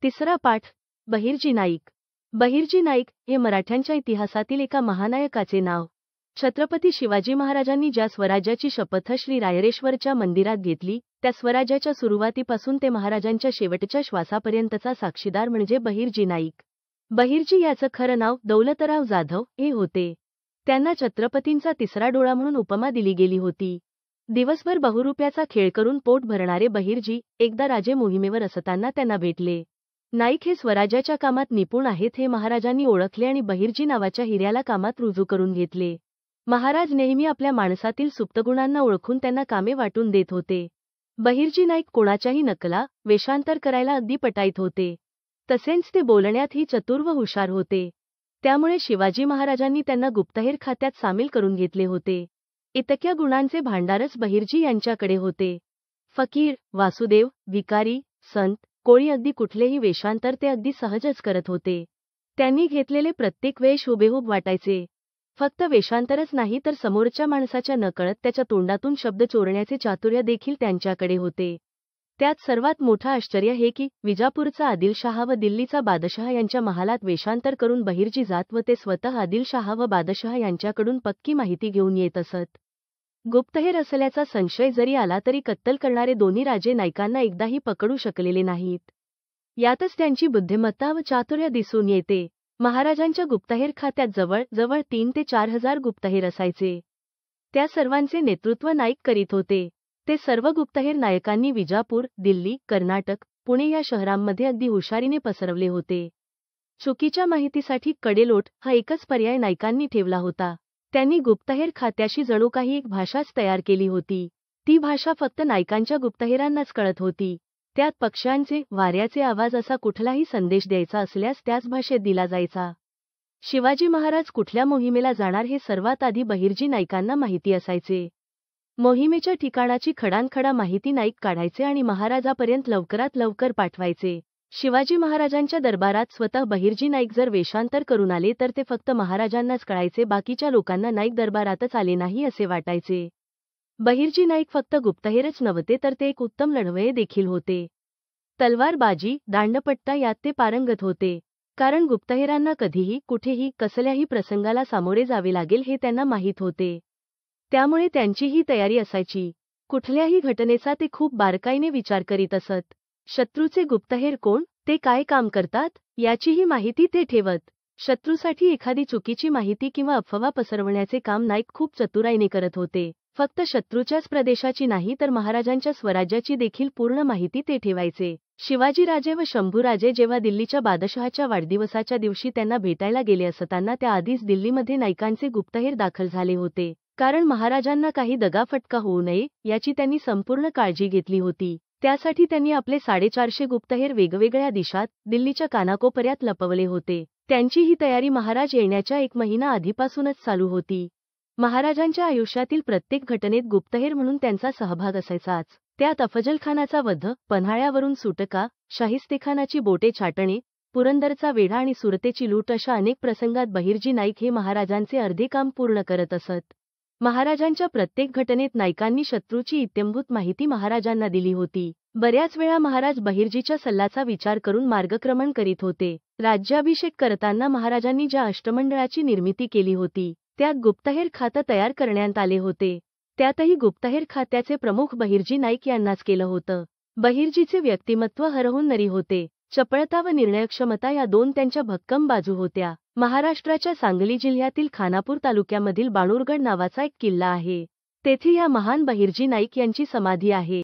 तिसरा पाठ. बहिर्जी नाईक. बहिर्जी नाईक हे मराठ्यांच्या इतिहासातील एका महानायकाचे नाव. छत्रपती शिवाजी महाराजांनी ज्या स्वराज्याची शपथ श्री रायरेश्वरच्या मंदिरात घेतली, त्या स्वराज्याच्या सुरुवातीपासून ते महाराजांच्या शेवटच्या श्वासापर्यंतचा साक्षीदार म्हणजे बहिर्जी नाईक. बहिर्जी याचं खरं नाव दौलतराव जाधव हे होते. त्यांना छत्रपतींचा तिसरा डोळा म्हणून उपमा दिली गेली होती. दिवसभर बहुरुप्याचा खेळ करून पोट भरणारे बहिर्जी एकदा राजे मोहिमेवर असताना त्यांना भेटले. नाईक हे स्वराज्याच्या कामात निपुण आहेत हे महाराजांनी ओळखले आणि बहिर्जी नावाच्या हिऱ्याला कामात रुजू करून घेतले. महाराज नेहमी आपल्या माणसातील सुप्त गुणांना ओळखून त्यांना कामे वाटून देत होते. बहिर्जी नाईक कोणाच्याही नकला, वेषांतर करायला अगदी पटाईत होते. तसेच ते बोलण्यातही चतुर व हुशार होते. त्यामुळे शिवाजी महाराजांनी त्यांना गुप्तहेर खात्यात सामील करून घेतले होते. इतक्या गुणांचे भांडारच बहिर्जी यांच्याकडे होते. फकीर, वासुदेव, भिकारी, संत, कोळी अगदी कुठलेही वेषांतर ते अगदी सहजच करत होते. त्यांनी घेतलेले प्रत्येक वेश हुबेहूब वाटायचे. फक्त वेषांतरच नाही तर समोरच्या माणसाच्या नकळत त्याच्या तोंडातून शब्द चोरण्याचे चातुर्य देखील त्यांच्याकडे होते. त्यात सर्वात मोठं आश्चर्य हे की विजापूरचा आदिलशाह व दिल्लीचा बादशाह यांच्या महालात वेषांतर करून बहिर्जी जात व ते स्वतः आदिलशाह व बादशाह यांच्याकडून पक्की माहिती घेऊन येत असत. गुप्तहेर असल्याचा संशय जरी आला तरी कत्तल करणारे दोन्ही राजे नाईकांना एकदाही पकडू शकलेले नाहीत. यातच त्यांची बुद्धिमत्ता व चातुर्य दिसून येते. महाराजांच्या गुप्तहेर खात्यात जवळ 3 ते 4 हजार गुप्तहेर असायचे. त्या सर्वांचे नेतृत्व नाईक करीत होते. ते सर्व गुप्तहेर नायकांनी विजापूर, दिल्ली, कर्नाटक, पुणे या शहरांमध्ये अगदी हुशारीने पसरवले होते. चुकीच्या माहितीसाठी कडेलोट हा एकच पर्याय नाईकांनी ठेवला होता. त्यांनी गुप्तहेर खात्याशी जणू काही एक भाषाच तयार केली होती. ती भाषा फक्त नाईकांच्या गुप्तहेरांनाच कळत होती. त्यात पक्ष्यांचे, वाऱ्याचे आवाज असा कुठलाही संदेश द्यायचा असल्यास त्याच भाषेत दिला जायचा. शिवाजी महाराज कुठल्या मोहिमेला जाणार हे सर्वात आधी बहिर्जी नाईकांना माहिती असायचे. मोहिमेच्या ठिकाणाची खडानखडा माहिती नाईक काढायचे आणि महाराजापर्यंत लवकरात लवकर पाठवायचे. शिवाजी महाराजांच्या दरबारात स्वतः बहिर्जी नाईक जर वेषांतर करून आले तर ते फक्त महाराजांनाच कळायचे, बाकीच्या लोकांना नाईक दरबारातच आले नाही असे वाटायचे. बहिर्जी नाईक फक्त गुप्तहेरच नव्हते तर ते एक उत्तम लढवय्ये देखील होते. तलवारबाजी, दांडपट्टा यात ते पारंगत होते. कारण गुप्तहेरांना कधीही, कुठेही, कसल्याही प्रसंगाला सामोरे जावे लागेल हे त्यांना माहीत होते. त्यामुळे त्यांची ही तयारी असायची. कुठल्याही घटनेचा ते खूप बारकाईने विचार करीत असत. शत्रूचे गुप्तहेर कोण, ते काय काम करतात, याचीही माहिती ते ठेवत. शत्रूसाठी एखादी चुकीची माहिती किंवा अफवा पसरवण्याचे काम नाईक खूप चतुराईने करत होते. फक्त शत्रूच्याच प्रदेशाची नाही तर महाराजांच्या स्वराज्याची देखील पूर्ण माहिती ते ठेवायचे. शिवाजीराजे व शंभूराजे जेव्हा दिल्लीच्या बादशहाच्या वाढदिवसाच्या दिवशी त्यांना भेटायला गेले असताना त्या आधीच दिल्लीमध्ये नाईकांचे गुप्तहेर दाखल झाले होते. कारण महाराजांना काही दगाफटका होऊ नये याची त्यांनी संपूर्ण काळजी घेतली होती. त्यासाठी त्यांनी आपले 450 गुप्तहेर वेगवेगळ्या दिशात दिल्लीच्या कानाकोपऱ्यात लपवले होते. त्यांची ही तयारी महाराज येण्याच्या 1 महिना आधीपासूनच चालू होती. महाराजांच्या आयुष्यातील प्रत्येक घटनेत गुप्तहेर म्हणून त्यांचा सहभाग असायचाच. त्यात अफजलखानाचा वध, पन्हाळ्यावरून सुटका, शाहिस्तेखानाची बोटे छाटणे, पुरंदरचा वेढा आणि सुरतेची लूट अशा अनेक प्रसंगात बहिर्जी नाईक हे महाराजांचे अर्धे काम पूर्ण करत असत. महाराजांच्या प्रत्येक घटनेत नाईकांनी शत्रूची इत्यंभूत माहिती महाराजांना दिली होती. बऱ्याच वेळा महाराज बहिर्जीच्या सल्ल्याचा विचार करून मार्गक्रमण करीत होते. राज्याभिषेक करताना महाराजांनी ज्या अष्टमंडळाची निर्मिती केली होती त्यात गुप्तहेर खातं तयार करण्यात आले होते. त्यातही गुप्तहेर खात्याचे प्रमुख बहिर्जी नाईक यांनाच केलं होतं. बहिर्जीचे व्यक्तिमत्व हरहून नरी होते. चपळता व निर्णयक्षमता या 2 त्यांच्या भक्कम बाजू होत्या. महाराष्ट्राच्या सांगली जिल्ह्यातील खानापूर तालुक्यामधील बाणूरगड नावाचा एक किल्ला आहे. तेथे या महान बहिर्जी नाईक यांची समाधी आहे.